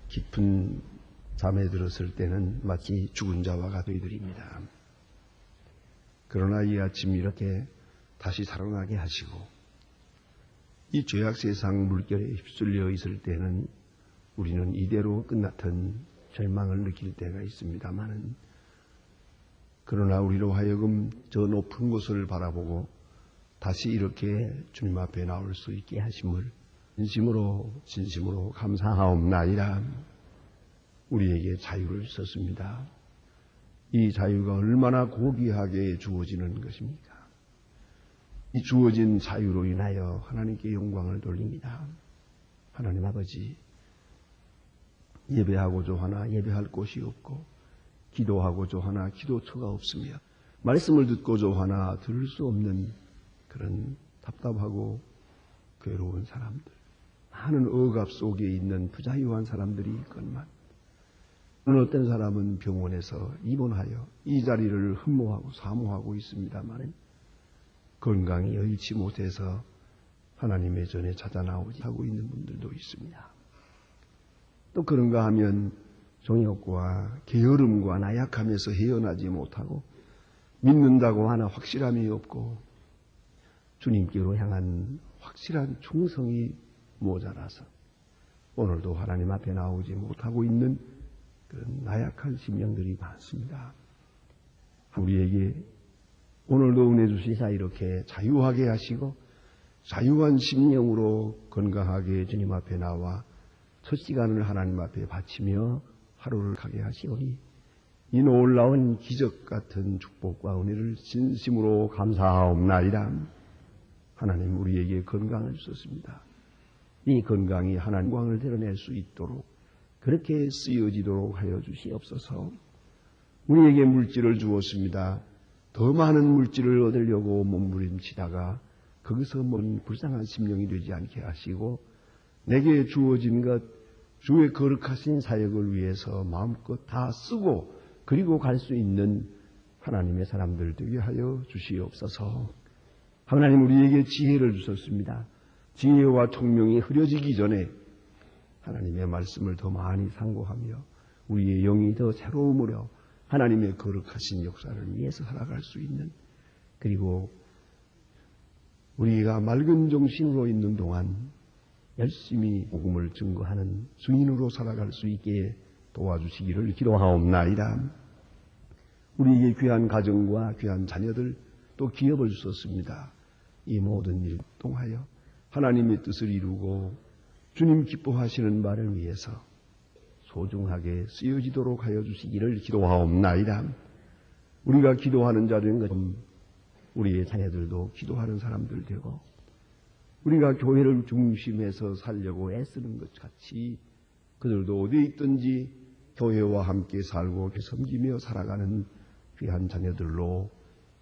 깊은 잠에 들었을 때는 마치 죽은 자와 같으리입니다. 그러나 이 아침 이렇게 다시 살아나게 하시고 이 죄악 세상 물결에 휩쓸려 있을 때는 우리는 이대로 끝났던 절망을 느낄 때가 있습니다만은, 그러나 우리로 하여금 저 높은 곳을 바라보고 다시 이렇게 주님 앞에 나올 수 있게 하심을 진심으로 감사하옵나이다. 우리에게 자유를 썼습니다. 이 자유가 얼마나 고귀하게 주어지는 것입니까? 이 주어진 자유로 인하여 하나님께 영광을 돌립니다. 하나님 아버지, 예배하고자 하나 예배할 곳이 없고, 기도하고자 하나 기도처가 없으며, 말씀을 듣고자 하나 들을 수 없는 그런 답답하고 괴로운 사람들, 많은 억압 속에 있는 부자유한 사람들이 있건만, 어떤 사람은 병원에서 입원하여 이 자리를 흠모하고 사모하고 있습니다만 건강이 여의치 못해서 하나님의 전에 찾아 나오지 하고 있는 분들도 있습니다. 또 그런가 하면 정욕과 게으름과 나약함에서 헤어나지 못하고 믿는다고 하나 확실함이 없고 주님께로 향한 확실한 충성이 모자라서 오늘도 하나님 앞에 나오지 못하고 있는 그런 나약한 심령들이 많습니다. 우리에게 오늘도 은혜 주시사 이렇게 자유하게 하시고 자유한 심령으로 건강하게 주님 앞에 나와 첫 시간을 하나님 앞에 바치며 하루를 가게 하시오니 이 놀라운 기적 같은 축복과 은혜를 진심으로 감사하옵나이다. 하나님, 우리에게 건강을 주셨습니다. 이 건강이 하나님 영광을 드러낼 수 있도록 그렇게 쓰여지도록 하여 주시옵소서. 우리에게 물질을 주었습니다. 더 많은 물질을 얻으려고 몸부림치다가 거기서 먼 불쌍한 심령이 되지 않게 하시고 내게 주어진 것, 주의 거룩하신 사역을 위해서 마음껏 다 쓰고 그리고 갈 수 있는 하나님의 사람들 되게 하여 주시옵소서. 하나님, 우리에게 지혜를 주셨습니다. 지혜와 총명이 흐려지기 전에 하나님의 말씀을 더 많이 상고하며 우리의 영이 더 새로움으로 하나님의 거룩하신 역사를 위해서 살아갈 수 있는, 그리고 우리가 맑은 정신으로 있는 동안 열심히 복음을 증거하는 증인으로 살아갈 수 있게 도와주시기를 기도하옵나이다. 우리에게 귀한 가정과 귀한 자녀들 또 기업을 주셨습니다. 이 모든 일 통하여 하나님의 뜻을 이루고 주님 기뻐하시는 바를 위해서 소중하게 쓰여지도록 하여 주시기를 기도하옵나이다. 우리가 기도하는 자 된 것은 우리의 자녀들도 기도하는 사람들 되고 우리가 교회를 중심해서 살려고 애쓰는 것 같이 그들도 어디에 있든지 교회와 함께 살고 섬기며 살아가는 귀한 자녀들로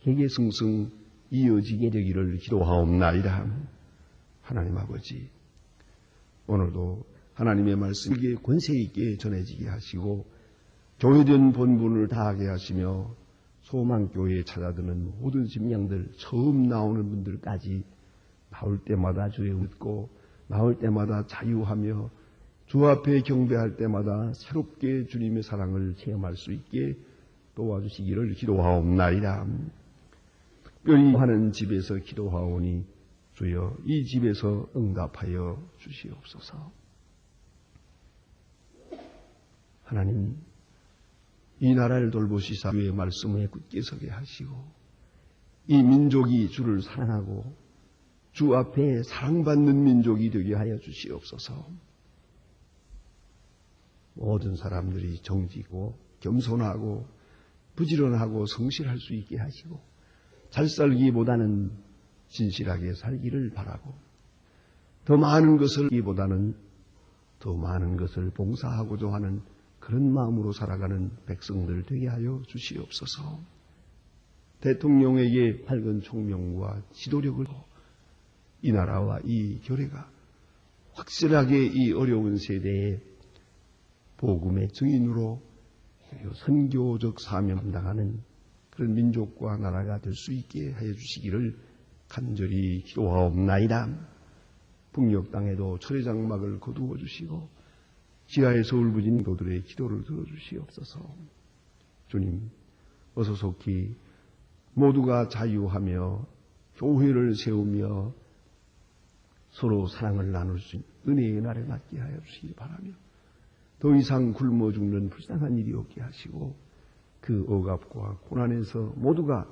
회개승승 이어지게 되기를 기도하옵나이다. 하나님 아버지, 오늘도 하나님의 말씀이 권세 있게 전해지게 하시고 교회된 본분을 다하게 하시며 소망교회에 찾아드는 모든 심령들, 처음 나오는 분들까지 나올 때마다 주의 웃고 나올 때마다 자유하며 주 앞에 경배할 때마다 새롭게 주님의 사랑을 체험할 수 있게 도와주시기를 기도하옵나이다. 특별히 하는 집에서 기도하오니 주여 이 집에서 응답하여 주시옵소서. 하나님, 이 나라를 돌보시사 주의 말씀에 굳게 서게 하시고 이 민족이 주를 사랑하고 주 앞에 사랑받는 민족이 되게 하여 주시옵소서. 모든 사람들이 정직고 겸손하고 부지런하고 성실할 수 있게 하시고 잘 살기보다는 진실하게 살기를 바라고 더 많은 것을 하기보다는 더 많은 것을 봉사하고자 하는 그런 마음으로 살아가는 백성들 되게 하여 주시옵소서. 대통령에게 밝은 총명과 지도력을 이 나라와 이 교회가 확실하게 이 어려운 세대에 복음의 증인으로 선교적 사명 감당하는 그런 민족과 나라가 될 수 있게 하여 주시기를 간절히 기도하옵나이다. 북녘 땅에도 철의 장막을 거두어 주시고 지하의 서울부진도들의 기도를 들어주시옵소서. 주님, 어서 속히 모두가 자유하며 교회를 세우며 서로 사랑을 나눌 수 있는 은혜의 날에 맞게 하여 주시기 바라며, 더 이상 굶어 죽는 불쌍한 일이 없게 하시고 그 억압과 고난에서 모두가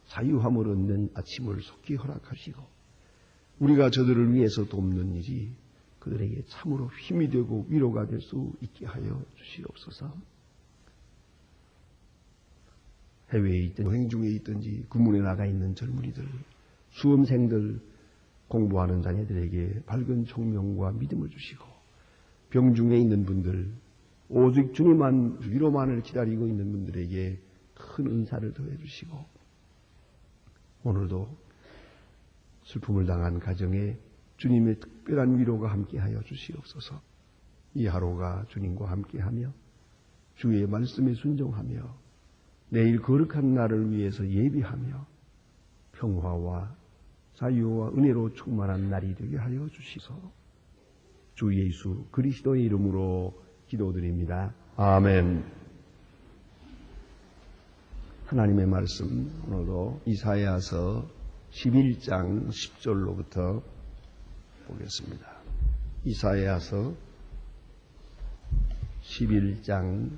자유함을 얻는 아침을 속히 허락하시고, 우리가 저들을 위해서 돕는 일이 그들에게 참으로 힘이 되고 위로가 될 수 있게 하여 주시옵소서. 해외에 있든지 여행 중에 있든지 군문에 나가 있는 젊은이들, 수험생들, 공부하는 자녀들에게 밝은 총명과 믿음을 주시고, 병중에 있는 분들, 오직 주님만 위로만을 기다리고 있는 분들에게 큰 은사를 더해 주시고, 오늘도 슬픔을 당한 가정에 주님의 특별한 위로가 함께하여 주시옵소서. 이 하루가 주님과 함께하며 주의 말씀에 순종하며 내일 거룩한 날을 위해서 예비하며 평화와 자유와 은혜로 충만한 날이 되게 하여 주시소. 주 예수 그리스도의 이름으로 기도드립니다. 아멘. 하나님의 말씀, 오늘도 이사야서 11장 10절로부터 보겠습니다. 이사야서 11장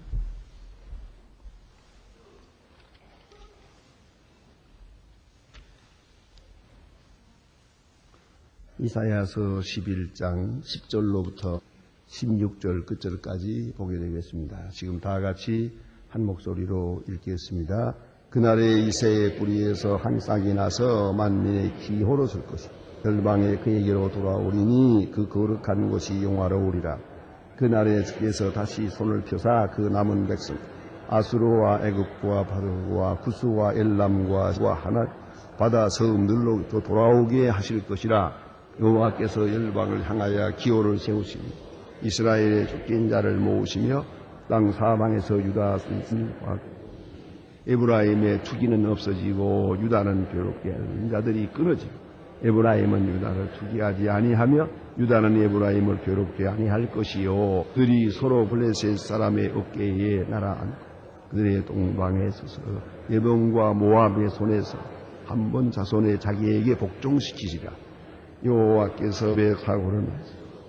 10절로부터 16절 끝절까지 보게 되겠습니다. 지금 다 같이 한 목소리로 읽겠습니다. 그날에 이새의 뿌리에서 한 싹이 나서 만민의 기호로 설 것이다. 열방에 그에게로 돌아오리니 그 거룩한 곳이 영화로우리라. 그날에 주께서 다시 손을 펴사 그 남은 백성 아수르와 애굽과 바르와 구스와 엘람과 하나 바다 섬들로 돌아오게 하실 것이라. 여호와께서 열방을 향하여 기호를 세우시니 이스라엘의 쫓긴 자를 모으시며 땅 사방에서 유다 순순과 에브라임의 투기는 없어지고 유다는 괴롭게 하는 자들이 끊어지고, 에브라임은 유다를 투기하지 아니하며 유다는 에브라임을 괴롭게 아니할 것이요. 그들이 서로 블레셋 사람의 어깨에 날아앉고 그들의 동방에 서서 에돔과 모압의 손에서 한 번 자손의 자기에게 복종시키시라. 여호와께서 배 사고를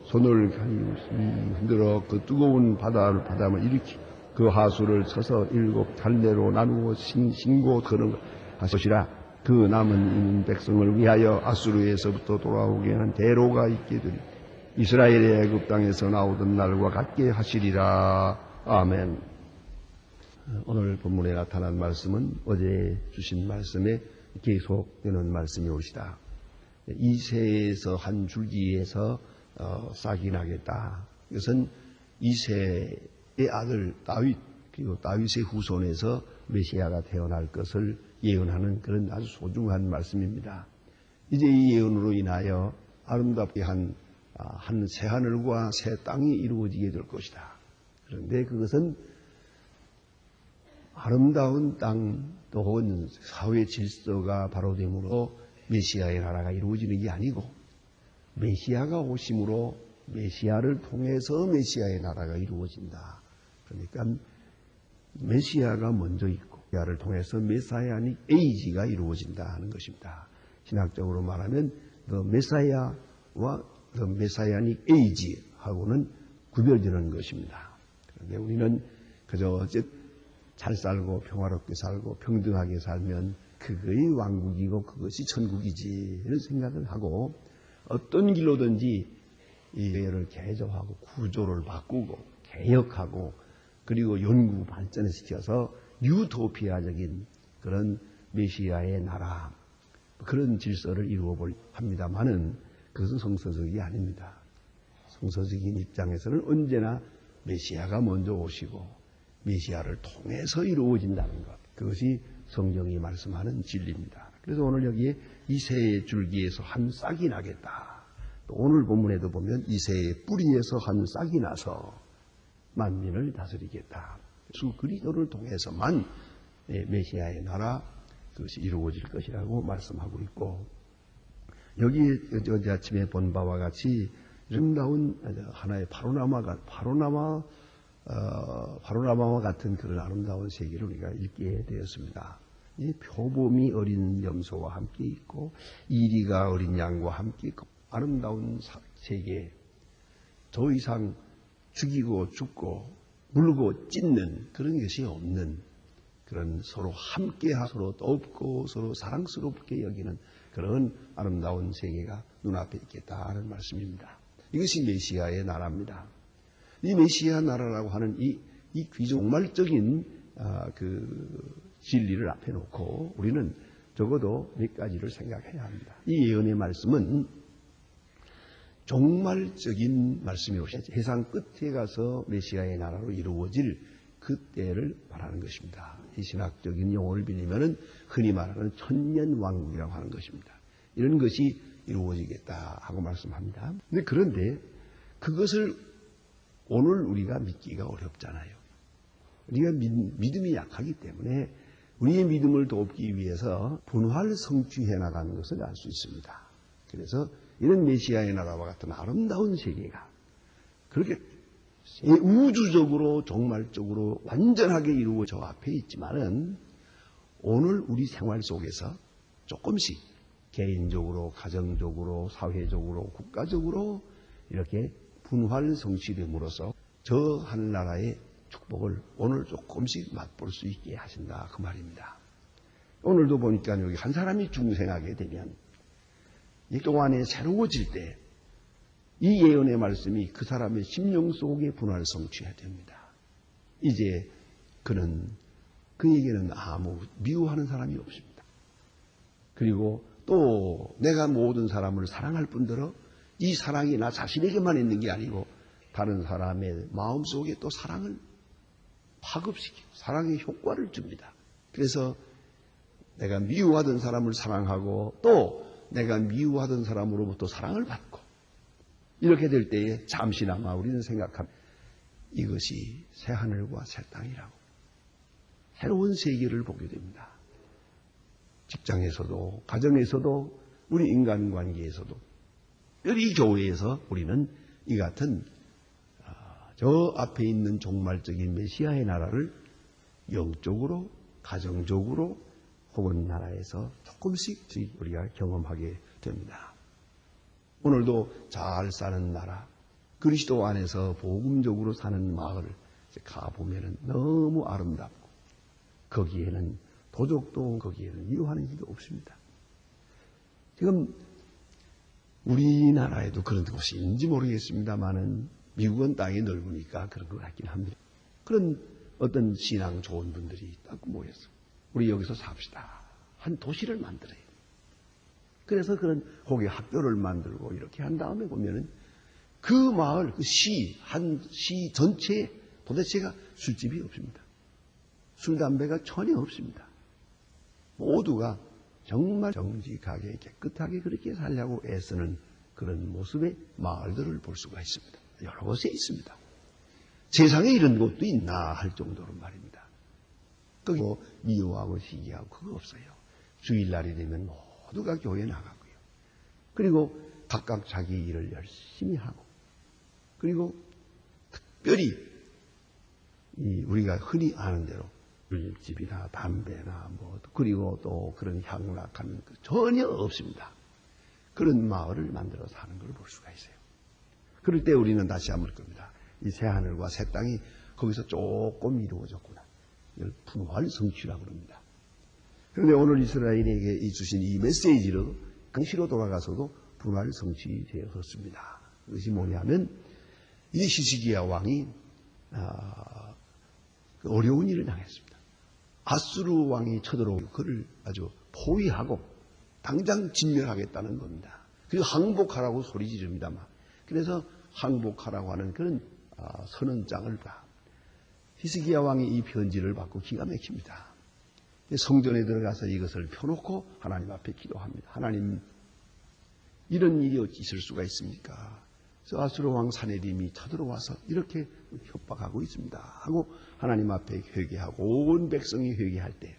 손을 흔들어 그 뜨거운 바람을 일으키 그 하수를 쳐서 7 갈래로 나누어 신고 거는 하시라. 그 남은 있는 백성을 위하여 아수르에서부터 돌아오게 하는 대로가 있게 되리. 이스라엘의 애굽 땅에서 나오던 날과 같게 하시리라. 아멘. 오늘 본문에 나타난 말씀은 어제 주신 말씀에 계속되는 말씀이 옳시다. 이새에서 한 줄기에서 싹이 나겠다. 이것은 이새의 아들 다윗, 그리고 다윗의 후손에서 메시아가 태어날 것을 예언하는 그런 아주 소중한 말씀입니다. 이제 이 예언으로 인하여 아름답게 한 새 하늘과 새 땅이 이루어지게 될 것이다. 그런데 그것은 아름다운 땅 또는 사회 질서가 바로 됨으로 메시아의 나라가 이루어지는 게 아니고, 메시아가 오심으로 메시아를 통해서 메시아의 나라가 이루어진다. 그러니까 메시아가 먼저 있고 메시아를 통해서 메사야닉 에이지가 이루어진다 하는 것입니다. 신학적으로 말하면 The 메사야와 The 메사야닉 에이지하고는 구별되는 것입니다. 그런데 우리는 그저 잘 살고 평화롭게 살고 평등하게 살면 그것이 왕국이고 그것이 천국이지 이런 생각을 하고, 어떤 길로든지 이 교회를 개조하고 구조를 바꾸고 개혁하고 그리고 연구 발전시켜서 유토피아적인 그런 메시아의 나라, 그런 질서를 이루어볼 합니다만은 그것은 성서적이 아닙니다. 성서적인 입장에서는 언제나 메시아가 먼저 오시고 메시아를 통해서 이루어진다는 것, 그것이 성경이 말씀하는 진리입니다. 그래서 오늘 여기에 이새의 줄기에서 한 싹이 나겠다. 또 오늘 본문에도 보면 이새의 뿌리에서 한 싹이 나서 만민을 다스리겠다. 주 그리스도를 통해서만 메시아의 나라, 그것이 이루어질 것이라고 말씀하고 있고, 여기 어제 아침에 본 바와 같이 아름다운 하나의 파노라마와 같은 그런 아름다운 세계를 우리가 읽게 되었습니다. 이 표범이 어린 염소와 함께 있고 이리가 어린 양과 함께 있고 아름다운 세계, 더 이상 죽이고 죽고 물고 찢는 그런 것이 없는 그런 서로 함께하고 서로 돕고 서로 사랑스럽게 여기는 그런 아름다운 세계가 눈앞에 있겠다는 말씀입니다. 이것이 메시아의 나라입니다. 이 메시아 나라라고 하는 이 종말적인 그 진리를 앞에 놓고 우리는 적어도 몇 가지를 생각해야 합니다. 이 예언의 말씀은 종말적인 말씀이 오시죠. 세상 끝에 가서 메시아의 나라로 이루어질 그때를 말하는 것입니다. 이 신학적인 용어를 빌리면 흔히 말하는 천년왕국이라고 하는 것입니다. 이런 것이 이루어지겠다 하고 말씀합니다. 그런데 그것을 오늘 우리가 믿기가 어렵잖아요. 우리가 믿음이 약하기 때문에 우리의 믿음을 돕기 위해서 분화를 성취해 나가는 것을 알 수 있습니다. 그래서 이런 메시아의 나라와 같은 아름다운 세계가 그렇게 우주적으로 종말적으로 완전하게 이루어져 앞에 있지만은 오늘 우리 생활 속에서 조금씩 개인적으로, 가정적으로, 사회적으로, 국가적으로 이렇게 분화를 성취됨으로써 저 하늘나라의 축복을 오늘 조금씩 맛볼 수 있게 하신다 그 말입니다. 오늘도 보니까 여기 한 사람이 중생하게 되면 이 동안에 새로워질 때 이 예언의 말씀이 그 사람의 심령 속에 분화를 성취해야 됩니다. 이제 그에게는 아무 미워하는 사람이 없습니다. 그리고 또 내가 모든 사람을 사랑할 뿐더러 이 사랑이 나 자신에게만 있는 게 아니고 다른 사람의 마음속에 또 사랑을 파급시키고 사랑의 효과를 줍니다. 그래서 내가 미워하던 사람을 사랑하고 또 내가 미워하던 사람으로부터 사랑을 받고 이렇게 될 때에 잠시나마 우리는 생각합니다. 이것이 새하늘과 새 땅이라고 새로운 세계를 보게 됩니다. 직장에서도 가정에서도 우리 인간관계에서도 특별히 교회에서 우리는 이 같은 저 앞에 있는 종말적인 메시아의 나라를 영적으로 가정적으로 혹은 나라에서 조금씩 우리가 경험하게 됩니다. 오늘도 잘 사는 나라, 그리스도 안에서 복음적으로 사는 마을을 가보면 너무 아름답고 거기에는 도적도 거기에는 미워하는 일도 없습니다. 지금 우리나라에도 그런 곳이 있는지 모르겠습니다만은 미국은 땅이 넓으니까 그런 것 같긴 합니다. 그런 어떤 신앙 좋은 분들이 딱 모여서 우리 여기서 삽시다. 한 도시를 만들어요. 그래서 거기 학교를 만들고 이렇게 한 다음에 보면은 그 마을, 한 시 전체에 도대체가 술집이 없습니다. 술, 담배가 전혀 없습니다. 모두가 정말 정직하게 깨끗하게 그렇게 살려고 애쓰는 그런 모습의 마을들을 볼 수가 있습니다. 여러 곳에 있습니다. 세상에 이런 곳도 있나 할 정도로 말입니다. 거기 미워하고 시기하고 그거 없어요. 주일날이 되면 모두가 교회에 나가고요. 그리고 각각 자기 일을 열심히 하고 그리고 특별히 우리가 흔히 아는 대로 술집이나 담배나 그리고 또 그런 향락하는 전혀 없습니다. 그런 마을을 만들어 사는 걸 볼 수가 있어요. 그럴 때 우리는 다시 한번 겁니다. 이 새하늘과 새 땅이 거기서 조금 이루어졌구나. 이걸 분화를 성취라고 합니다. 그런데 오늘 이스라엘에게 주신 이 메시지로 당시로 돌아가서도 분화를 성취되었습니다. 그것이 뭐냐면 이 히스기야 왕이 어려운 일을 당했습니다. 아수르 왕이 쳐들어오고 그를 아주 포위하고 당장 진멸하겠다는 겁니다. 그리고 항복하라고 소리 지릅니다만 그래서 항복하라고 하는 그런 선언장을 봐. 히스기야 왕이 이 편지를 받고 기가 막힙니다. 성전에 들어가서 이것을 펴놓고 하나님 앞에 기도합니다. 하나님, 이런 일이 어찌 있을 수가 있습니까? 그래서 아수르 왕 사네림이 쳐들어와서 이렇게 협박하고 있습니다. 하고 하나님 앞에 회개하고 온 백성이 회개할 때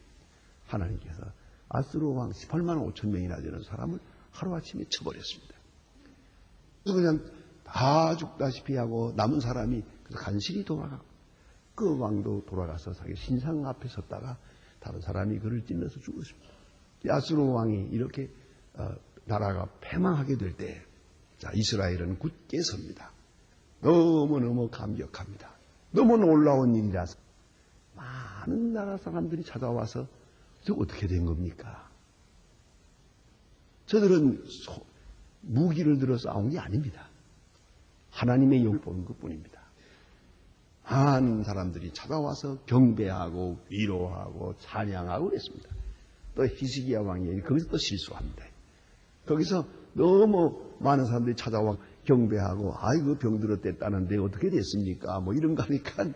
하나님께서 아수르 왕 18만 5천 명이나 되는 사람을 하루아침에 쳐버렸습니다. 그래서 그냥 다 죽다시피 하고 남은 사람이 간신히 돌아가고 그 왕도 돌아가서 자기 신상 앞에 섰다가 다른 사람이 그를 찔러서 죽었습니다. 아수르 왕이 이렇게 나라가 패망하게 될 때 이스라엘은 굳게 섭니다. 너무너무 감격합니다. 너무 놀라운 일이라서 많은 나라 사람들이 찾아와서 저 어떻게 된 겁니까? 저들은 무기를 들어 싸운 게 아닙니다. 하나님의 영을 보는 것뿐입니다. 많은 사람들이 찾아와서 경배하고 위로하고 찬양하고 그랬습니다. 또 히스기야 왕이 거기서 또 실수합니다. 거기서 너무 많은 사람들이 찾아와 경배하고 아이고 병들었댔다는데 어떻게 됐습니까? 뭐 이런 거 하니까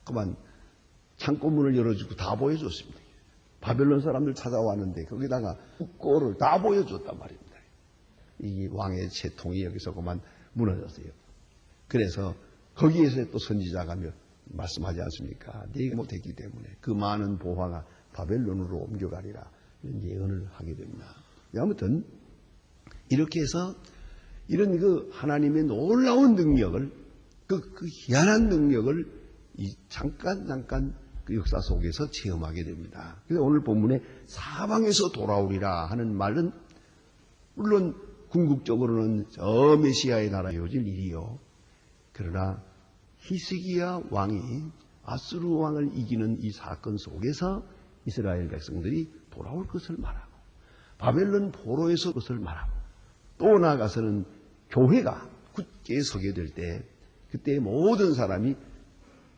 그만 창고문을 열어주고 다 보여줬습니다. 바벨론 사람들 찾아왔는데 거기다가 꼴을 다 보여줬단 말입니다. 이 왕의 채통이 여기서 그만 무너졌어요. 그래서 거기에서 또 선지자가 말씀하지 않습니까? 네가 못했기 때문에 그 많은 보화가 바벨론으로 옮겨가리라 이런 예언을 하게 됩니다. 아무튼 이렇게 해서 이런 그 하나님의 놀라운 능력을 그 희한한 능력을 잠깐 그 역사 속에서 체험하게 됩니다. 그래서 오늘 본문에 사방에서 돌아오리라 하는 말은 물론 궁극적으로는 저 메시아의 나라에 이어질 일이요. 그러나 히스기야 왕이 아수르 왕을 이기는 이 사건 속에서 이스라엘 백성들이 돌아올 것을 말하고 바벨론 포로에서 것을 말하고 또 나아가서는 교회가 굳게 서게 될 때 그때 모든 사람이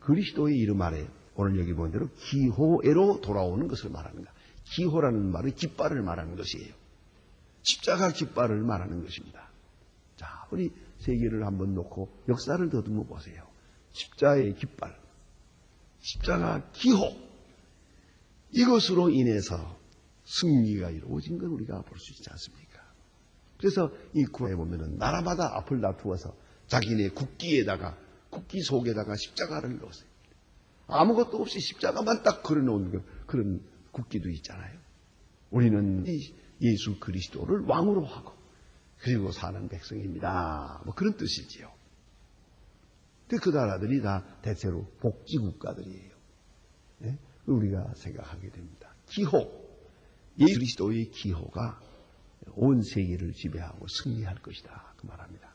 그리스도의 이름 아래 오늘 여기 본 대로 기호에로 돌아오는 것을 말하는가. 기호라는 말은 깃발을 말하는 것이에요. 십자가 깃발을 말하는 것입니다. 자, 우리 세계를 한번 놓고 역사를 더듬어 보세요. 십자가의 깃발, 십자가 기호, 이것으로 인해서 승리가 이루어진 걸 우리가 볼 수 있지 않습니까? 그래서 이 구에 보면은 나라마다 앞을 다투어서 자기네 국기에다가 국기 속에다가 십자가를 넣었어요. 아무것도 없이 십자가만 딱 걸어놓은 그런 국기도 있잖아요. 우리는 예수 그리스도를 왕으로 하고 그리고 사는 백성입니다. 뭐 그런 뜻이지요. 그 나라들이 다 대체로 복지국가들이에요. 네? 우리가 생각하게 됩니다. 기호, 예수 그리스도의 기호가 온 세계를 지배하고 승리할 것이다. 그 말합니다.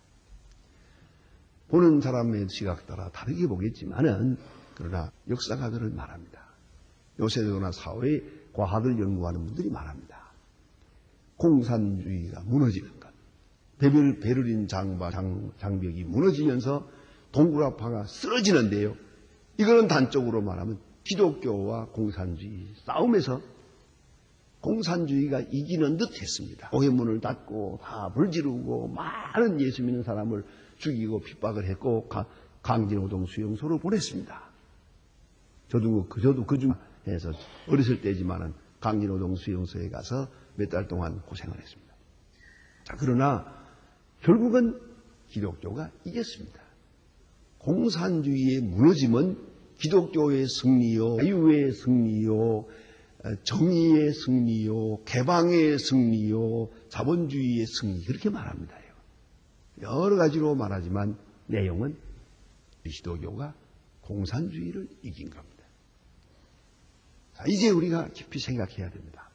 보는 사람의 시각 따라 다르게 보겠지만은 그러나 역사가들을 말합니다. 요새도나 사회의 과학을 연구하는 분들이 말합니다. 공산주의가 무너지는 것. 베를린 장벽이 무너지면서 동굴압화가 쓰러지는데요. 이거는 단적으로 말하면 기독교와 공산주의 싸움에서 공산주의가 이기는 듯 했습니다. 교회문을 닫고 다 불지르고 많은 예수 믿는 사람을 죽이고 핍박을 했고 강제노동 수용소로 보냈습니다. 저도 그 중에서 어렸을 때지만은 강제노동 수용소에 가서 몇 달 동안 고생을 했습니다. 자, 그러나 결국은 기독교가 이겼습니다. 공산주의의 무너짐은 기독교의 승리요, 자유의 승리요, 정의의 승리요, 개방의 승리요, 자본주의의 승리 그렇게 말합니다. 여러 가지로 말하지만 내용은 그리스도교가 공산주의를 이긴 겁니다. 자, 이제 우리가 깊이 생각해야 됩니다.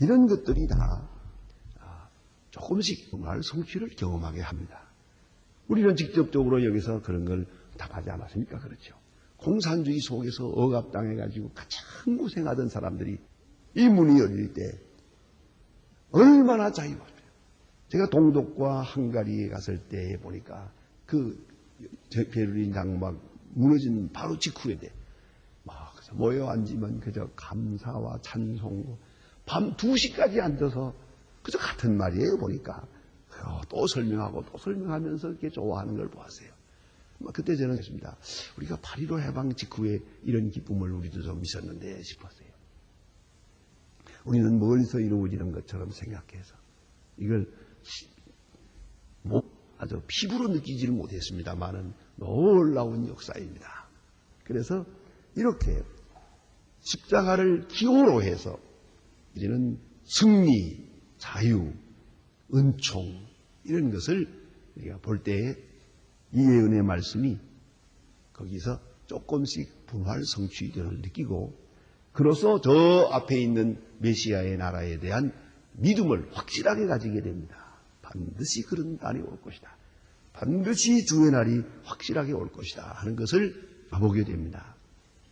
이런 것들이 다 조금씩 정말 성취를 경험하게 합니다. 우리는 직접적으로 여기서 그런 걸 당하지 않았습니까? 그렇죠. 공산주의 속에서 억압당해가지고 가장 고생하던 사람들이 이 문이 열릴 때 얼마나 자유로워요. 제가 동독과 헝가리에 갔을 때 보니까 그 베를린 장막 무너진 바로 직후에 막 모여 앉으면 그저 감사와 찬송, 밤 2시까지 앉아서 그저 같은 말이에요. 보니까 또 설명하고 또 설명하면서 이렇게 좋아하는 걸 보았어요. 그때 저는 했습니다. 우리가 8.15 해방 직후에 이런 기쁨을 우리도 좀 있었는데 싶었어요. 우리는 멀리서 이루어지는 것처럼 생각해서 이걸 아주 피부로 느끼지를 못했습니다만은 놀라운 역사입니다. 그래서 이렇게 십자가를 기호로 해서 이제는 승리, 자유, 은총 이런 것을 우리가 볼 때 이 예언의 말씀이 거기서 조금씩 분할 성취를 느끼고 그로써 저 앞에 있는 메시아의 나라에 대한 믿음을 확실하게 가지게 됩니다. 반드시 그런 날이 올 것이다. 반드시 주의 날이 확실하게 올 것이다 하는 것을 보게 됩니다.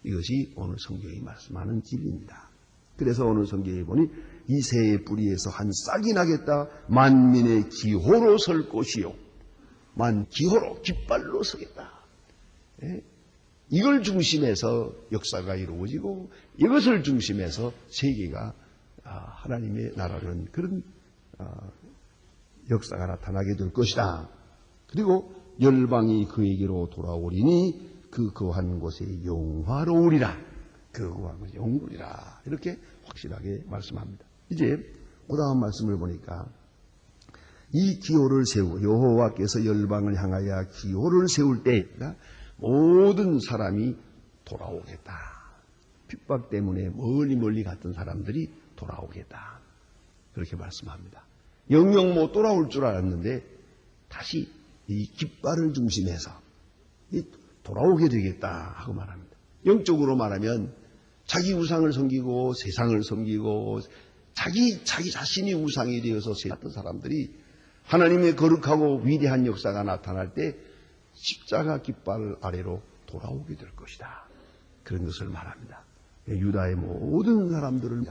이것이 오늘 성경이 말씀하는 진리입니다. 그래서 오늘 성경에 보니 이 새의 뿌리에서 한 싹이 나겠다. 만민의 기호로 설 것이요. 기호로 깃발로 서겠다. 예? 이걸 중심해서 역사가 이루어지고 이것을 중심해서 세계가 하나님의 나라는 그런 역사가 나타나게 될 것이다. 그리고 열방이 그에게로 돌아오리니 그 거한 곳에 영화로우리라. 그 거한 곳에 영원이라. 이렇게 확실하게 말씀합니다. 이제 그 다음 말씀을 보니까 이 기호를 세우고 여호와께서 열방을 향하여 기호를 세울 때 모든 사람이 돌아오겠다. 핍박 때문에 멀리 갔던 사람들이 돌아오겠다. 그렇게 말씀합니다. 영영 못 돌아올 줄 알았는데 다시 이 깃발을 중심해서 돌아오게 되겠다 하고 말합니다. 영적으로 말하면 자기 우상을 섬기고 세상을 섬기고 자기 자신이 우상이 되어서 세웠던 사람들이 하나님의 거룩하고 위대한 역사가 나타날 때 십자가 깃발 아래로 돌아오게 될 것이다. 그런 것을 말합니다. 유다의 모든 사람들을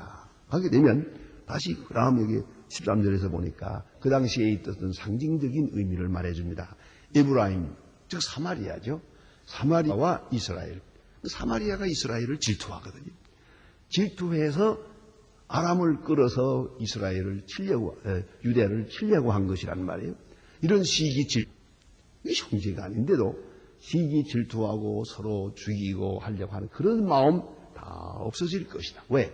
하게 되면 다시 그 다음 여기 13절에서 보니까 그 당시에 있었던 상징적인 의미를 말해줍니다. 에브라임, 즉 사마리아죠. 사마리아와 이스라엘. 사마리아가 이스라엘을 질투하거든요. 질투해서 아람을 끌어서 이스라엘을 유대를 치려고 한 것이란 말이에요. 이런 시기 질투. 형제가 아닌데도 시기 질투하고 서로 죽이고 하려고 하는 그런 마음 다 없어질 것이다. 왜?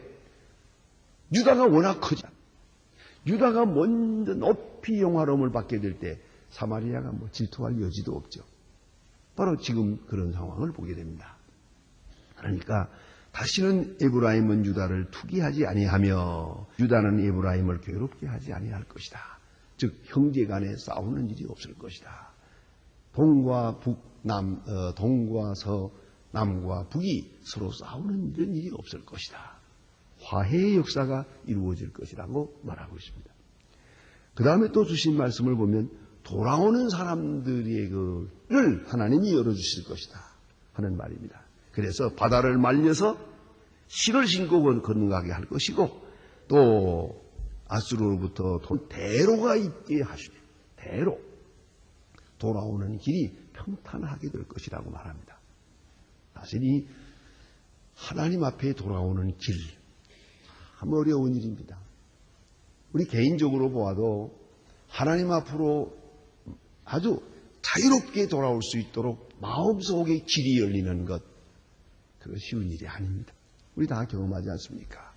유다가 워낙 크지. 유다가 먼저 높이 영화로움을 받게 될 때 사마리아가 질투할 여지도 없죠. 바로 지금 그런 상황을 보게 됩니다. 그러니까 다시는 에브라임은 유다를 투기하지 아니하며 유다는 에브라임을 괴롭게 하지 아니할 것이다. 즉 형제 간에 싸우는 일이 없을 것이다. 동과 서, 남과 북이 서로 싸우는 이런 일이 없을 것이다. 화해의 역사가 이루어질 것이라고 말하고 있습니다. 그 다음에 또 주신 말씀을 보면 돌아오는 사람들의 그를 하나님이 열어주실 것이다 하는 말입니다. 그래서 바다를 말려서 실을 신고 건너가게 할 것이고 또 아수르로부터 대로가 있게 하시네. 대로. 돌아오는 길이 평탄하게 될 것이라고 말합니다. 사실 이 하나님 앞에 돌아오는 길 참 어려운 일입니다. 우리 개인적으로 보아도 하나님 앞으로 아주 자유롭게 돌아올 수 있도록 마음속에 길이 열리는 것 그거 쉬운 일이 아닙니다. 우리 다 경험하지 않습니까?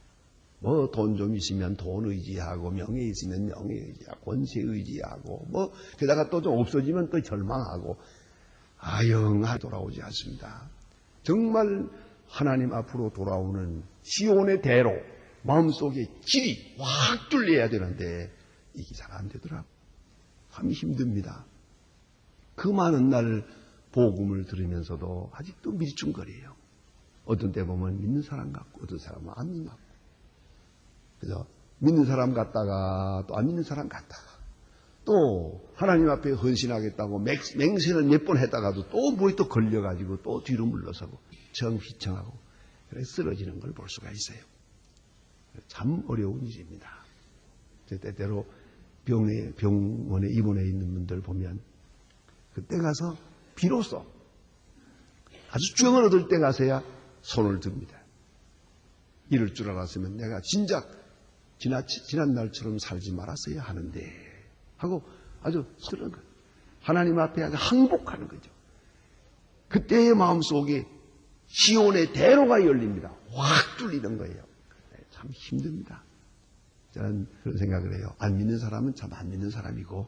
돈 좀 있으면 돈 의지하고 명예 있으면 명예 의지하고 권세 의지하고 게다가 또 좀 없어지면 또 절망하고 영하게 돌아오지 않습니다. 정말 하나님 앞으로 돌아오는 시온의 대로 마음속에 길이 확 뚫려야 되는데 이게 잘 안 되더라고요. 참 힘듭니다. 그 많은 날 복음을 들으면서도 아직도 밀중거려요. 어떤 때 보면 믿는 사람 같고 어떤 사람은 안 믿는 것 같고 그래서 믿는 사람 같다가 또 안 믿는 사람 같다가 또 하나님 앞에 헌신하겠다고 맹세를 몇 번 했다가도 또 뭐에 또 걸려가지고 또 뒤로 물러서고 휘청하고 그래서 쓰러지는 걸 볼 수가 있어요. 참 어려운 일입니다. 때때로 병원에 입원해 있는 분들 보면 그때 가서 비로소 아주 주영을 얻을 때 가서야 손을 듭니다. 이럴 줄 알았으면 내가 진작 지난 날처럼 살지 말았어야 하는데 하고 아주 그런 거 하나님 앞에 아주 항복하는 거죠. 그때의 마음속에 시온의 대로가 열립니다. 확 뚫리는 거예요. 참 힘듭니다. 저는 그런 생각을 해요. 안 믿는 사람은 참 안 믿는 사람이고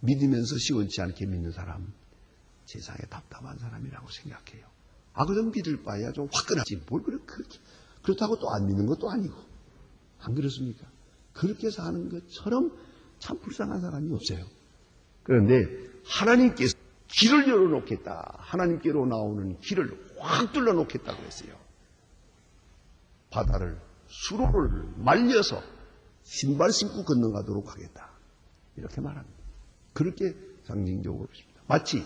믿으면서 시원치 않게 믿는 사람 세상에 답답한 사람이라고 생각해요. 그럼 믿을 바에야 좀 화끈하지 뭘 그렇다고 또 안 믿는 것도 아니고 안 그렇습니까? 그렇게 사는 것처럼 참 불쌍한 사람이 없어요. 그런데 하나님께서 길을 열어놓겠다. 하나님께로 나오는 길을 확 뚫어놓겠다고 했어요. 바다를 수로를 말려서 신발 신고 건너가도록 하겠다. 이렇게 말합니다. 그렇게 상징적으로 보십니다. 마치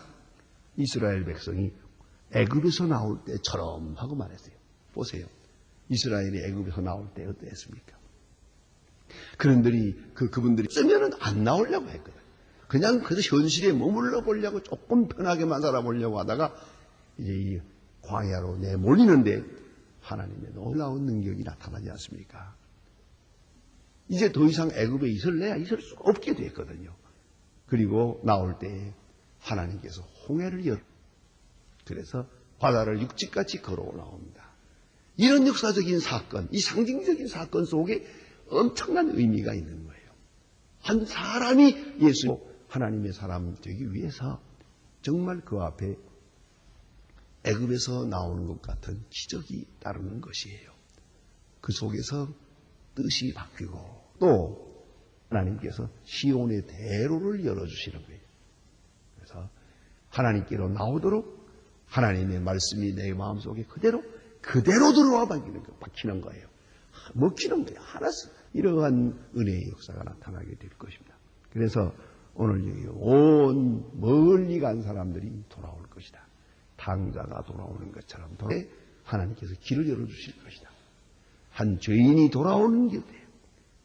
이스라엘 백성이 애굽에서 나올 때처럼 하고 말했어요. 보세요. 이스라엘이 애굽에서 나올 때 어땠습니까? 그분들이 쓰면은 안 나오려고 했거든요. 그냥 그래서 현실에 머물러 보려고 조금 편하게만 살아보려고 하다가 이제 이 광야로 내몰리는데 하나님의 놀라운 능력이 나타나지 않습니까? 이제 더 이상 애굽에 있을래야 있을 수 없게 됐거든요. 그리고 나올 때 하나님께서 홍해를 열어 그래서 바다를 육지같이 걸어 올라옵니다. 이런 역사적인 사건, 이 상징적인 사건 속에 엄청난 의미가 있는 거예요. 한 사람이 예수 하나님의 사람 되기 위해서 정말 그 앞에 애굽에서 나오는 것 같은 기적이 따르는 것이에요. 그 속에서 뜻이 바뀌고 또 하나님께서 시온의 대로를 열어주시는 거예요. 그래서 하나님께로 나오도록 하나님의 말씀이 내 마음속에 그대로 들어와 박히는 거예요. 먹히는 거예요. 하나씩 이러한 은혜의 역사가 나타나게 될 것입니다. 그래서 오늘 여기 온 멀리 간 사람들이 돌아올 것이다. 탕자가 돌아오는 것처럼 하나님께서 길을 열어주실 것이다. 한 죄인이 돌아오는 게 돼요.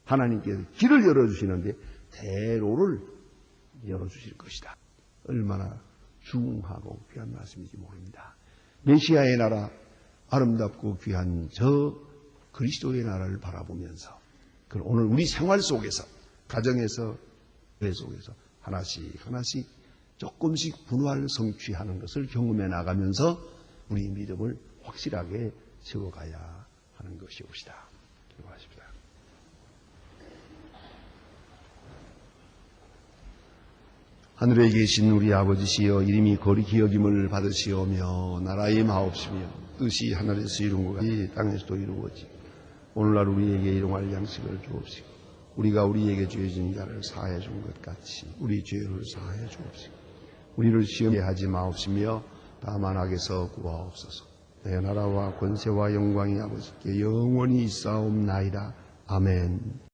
하나님께서 길을 열어주시는데 대로를 열어주실 것이다. 얼마나 중하고 귀한 말씀인지 모릅니다. 메시아의 나라, 아름답고 귀한 저 그리스도의 나라를 바라보면서 오늘 우리 생활 속에서, 가정에서, 교회 속에서 하나씩 조금씩 분할 성취하는 것을 경험해 나가면서 우리 믿음을 확실하게 세워가야 하는 것이옵시다. 기도하십시다. 하늘에 계신 우리 아버지시여, 이름이 거룩히 여김을 받으시오며 나라의 마옵시며 뜻이 하늘에서 이룬 것 같이 땅에서도 이루어지. 오늘날 우리에게 일용할 양식을 주옵시고 우리가 우리에게 죄진 자를 사하여 준 것 같이 우리 죄를 사하여 주옵시고 우리를 시험에 하지 마옵시며 다만 악에서 구하옵소서. 내 나라와 권세와 영광이 아버지께 영원히 있사옵나이다. 아멘.